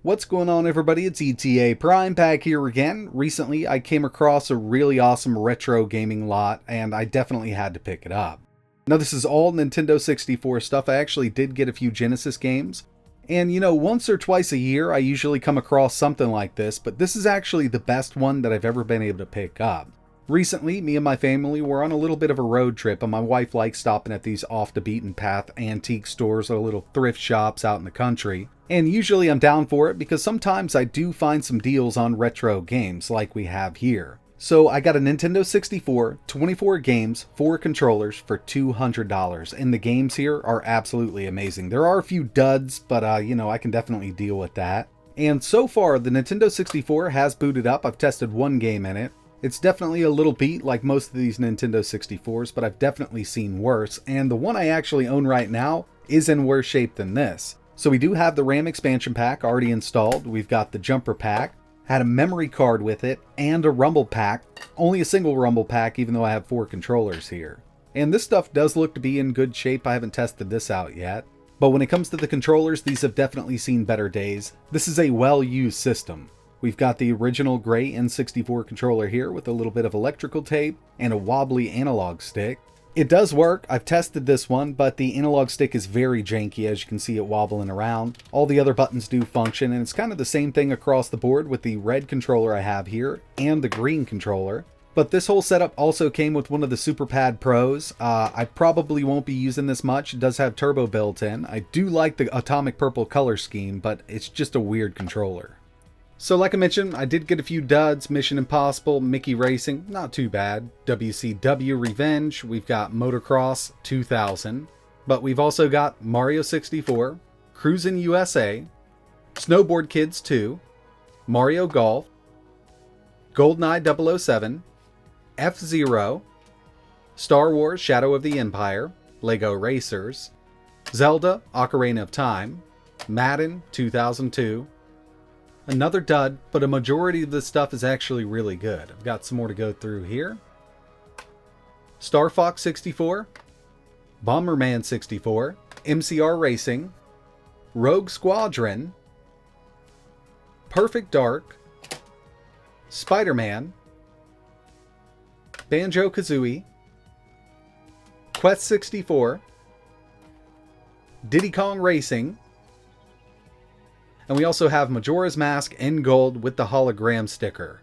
What's going on, everybody? It's ETAPRIME back here again. Recently, I came across a really awesome retro gaming lot, and I definitely had to pick it up. Now, this is all Nintendo 64 stuff. I actually did get a few Genesis games, and once or twice a year, I usually come across something like this, but this is actually the best one that I've ever been able to pick up. Recently, me and my family were on a little bit of a road trip, and my wife likes stopping at these off-the-beaten-path antique stores or little thrift shops out in the country. And usually I'm down for it because sometimes I do find some deals on retro games like we have here. So I got a Nintendo 64, 24 games, 4 controllers for $200, and the games here are absolutely amazing. There are a few duds, but I can definitely deal with that. And so far, the Nintendo 64 has booted up. I've tested one game in it. It's definitely a little beat like most of these Nintendo 64s, but I've definitely seen worse, and the one I actually own right now is in worse shape than this. So we do have the RAM expansion pack already installed, we've got the jumper pack, had a memory card with it, and a rumble pack. Only a single rumble pack even though I have 4 controllers here. And this stuff does look to be in good shape. I haven't tested this out yet. But when it comes to the controllers, these have definitely seen better days. This is a well-used system. We've got the original gray N64 controller here with a little bit of electrical tape and a wobbly analog stick. It does work. I've tested this one, but the analog stick is very janky, as you can see it wobbling around. All the other buttons do function, and it's kind of the same thing across the board with the red controller I have here and the green controller. But this whole setup also came with one of the Super Pad Pros. I probably won't be using this much. It does have turbo built in. I do like the atomic purple color scheme, but it's just a weird controller. So like I mentioned, I did get a few duds. Mission Impossible, Mickey Racing, not too bad. WCW Revenge, we've got Motocross 2000. But we've also got Mario 64, Cruisin' USA, Snowboard Kids 2, Mario Golf, GoldenEye 007, F-Zero, Star Wars Shadow of the Empire, Lego Racers, Zelda Ocarina of Time, Madden 2002, another dud, but a majority of this stuff is actually really good. I've got some more to go through here. Star Fox 64, Bomberman 64, MCR Racing, Rogue Squadron, Perfect Dark, Spider-Man, Banjo-Kazooie, Quest 64, Diddy Kong Racing, and we also have Majora's Mask in gold with the hologram sticker.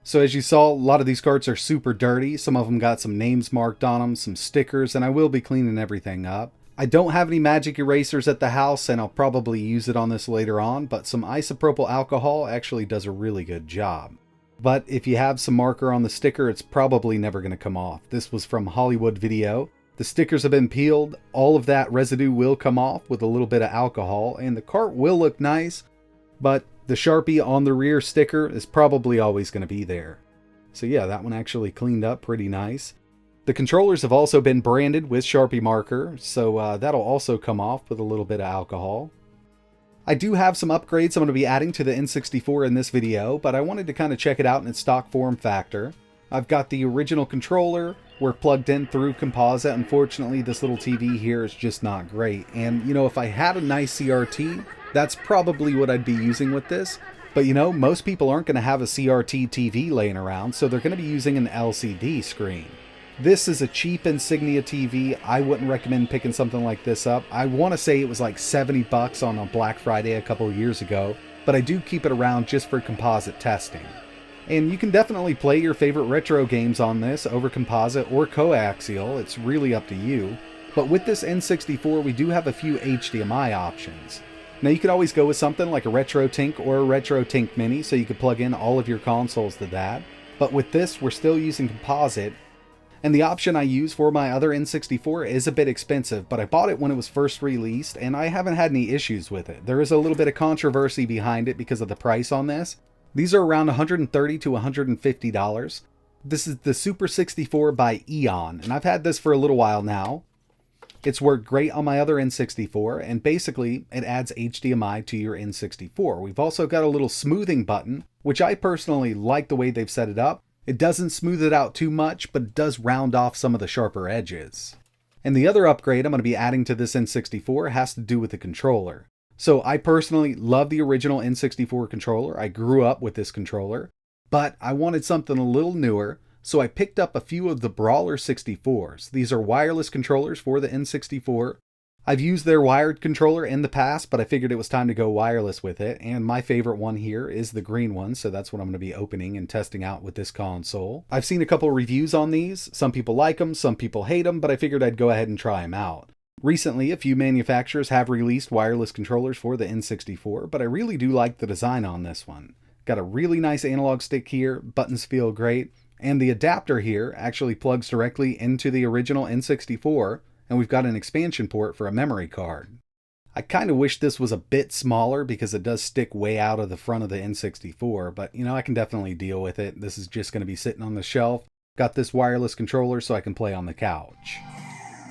So as you saw, a lot of these carts are super dirty. Some of them got some names marked on them, some stickers, and I will be cleaning everything up. I don't have any magic erasers at the house, and I'll probably use it on this later on, but some isopropyl alcohol actually does a really good job. But if you have some marker on the sticker, it's probably never going to come off. This was from Hollywood Video. The stickers have been peeled, all of that residue will come off with a little bit of alcohol, and the cart will look nice, but the Sharpie on the rear sticker is probably always going to be there. So yeah, that one actually cleaned up pretty nice. The controllers have also been branded with Sharpie marker, so that'll also come off with a little bit of alcohol. I do have some upgrades I'm going to be adding to the N64 in this video, but I wanted to kind of check it out in its stock form factor. I've got the original controller. We're plugged in through composite. Unfortunately, this little TV here is just not great. And, if I had a nice CRT, that's probably what I'd be using with this. But, most people aren't going to have a CRT TV laying around, so they're going to be using an LCD screen. This is a cheap Insignia TV. I wouldn't recommend picking something like this up. I want to say it was like $70 on a Black Friday a couple of years ago, but I do keep it around just for composite testing. And you can definitely play your favorite retro games on this over composite or coaxial. It's really up to you. But with this N64, we do have a few HDMI options. Now you could always go with something like a RetroTink or a RetroTink Mini, so you could plug in all of your consoles to that. But with this, we're still using composite. And the option I use for my other N64 is a bit expensive, but I bought it when it was first released, and I haven't had any issues with it. There is a little bit of controversy behind it because of the price on this. These are around $130 to $150. This is the Super 64 by Eon, and I've had this for a little while now. It's worked great on my other N64, and basically it adds HDMI to your N64. We've also got a little smoothing button, which I personally like the way they've set it up. It doesn't smooth it out too much, but it does round off some of the sharper edges. And the other upgrade I'm going to be adding to this N64 has to do with the controller. So I personally love the original N64 controller. I grew up with this controller, but I wanted something a little newer, so I picked up a few of the Brawler 64s. These are wireless controllers for the N64. I've used their wired controller in the past, but I figured it was time to go wireless with it, and my favorite one here is the green one, so that's what I'm going to be opening and testing out with this console. I've seen a couple reviews on these. Some people like them, some people hate them, but I figured I'd go ahead and try them out. Recently, a few manufacturers have released wireless controllers for the N64, but I really do like the design on this one. Got a really nice analog stick here, buttons feel great, and the adapter here actually plugs directly into the original N64, and we've got an expansion port for a memory card. I kind of wish this was a bit smaller because it does stick way out of the front of the N64, but I can definitely deal with it. This is just going to be sitting on the shelf. Got this wireless controller so I can play on the couch.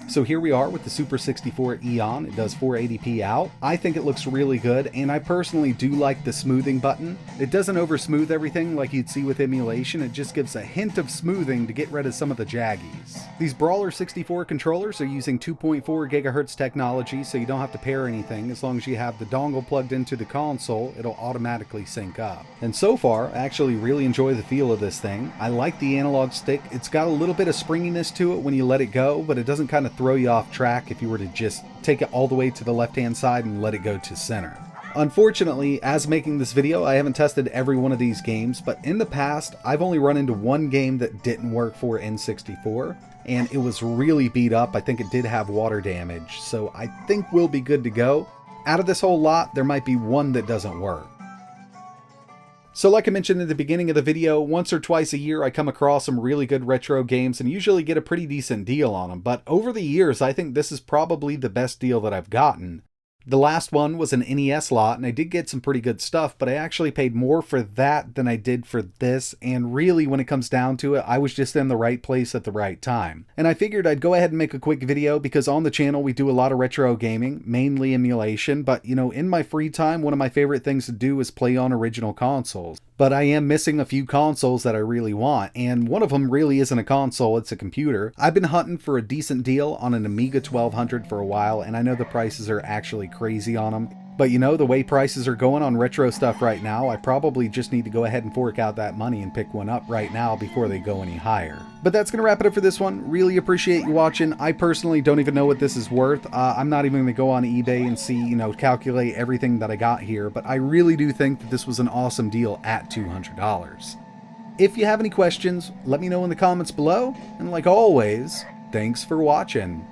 So here we are with the Super 64 Eon. It does 480p out. I think it looks really good, and I personally do like the smoothing button. It doesn't over smooth everything like you'd see with emulation. It just gives a hint of smoothing to get rid of some of the jaggies. These Brawler 64 controllers are using 2.4 GHz technology, so you don't have to pair anything. As long as you have the dongle plugged into the console, it'll automatically sync up. And so far, I actually really enjoy the feel of this thing. I like the analog stick. It's got a little bit of springiness to it when you let it go, but it doesn't kind of throw you off track if you were to just take it all the way to the left-hand side and let it go to center. Unfortunately, as making this video, I haven't tested every one of these games, but in the past, I've only run into one game that didn't work for N64, and it was really beat up. I think it did have water damage, so I think we'll be good to go. Out of this whole lot, there might be one that doesn't work. So like I mentioned at the beginning of the video, once or twice a year I come across some really good retro games and usually get a pretty decent deal on them, but over the years I think this is probably the best deal that I've gotten. The last one was an NES lot, and I did get some pretty good stuff, but I actually paid more for that than I did for this, and really when it comes down to it, I was just in the right place at the right time. And I figured I'd go ahead and make a quick video because on the channel we do a lot of retro gaming, mainly emulation, but in my free time, one of my favorite things to do is play on original consoles. But I am missing a few consoles that I really want, and one of them really isn't a console, it's a computer. I've been hunting for a decent deal on an Amiga 1200 for a while, and I know the prices are actually crazy on them. But the way prices are going on retro stuff right now, I probably just need to go ahead and fork out that money and pick one up right now before they go any higher. But that's going to wrap it up for this one. Really appreciate you watching. I personally don't even know what this is worth. I'm not even going to go on eBay and see, calculate everything that I got here, but I really do think that this was an awesome deal at $200. If you have any questions, let me know in the comments below, and like always, thanks for watching.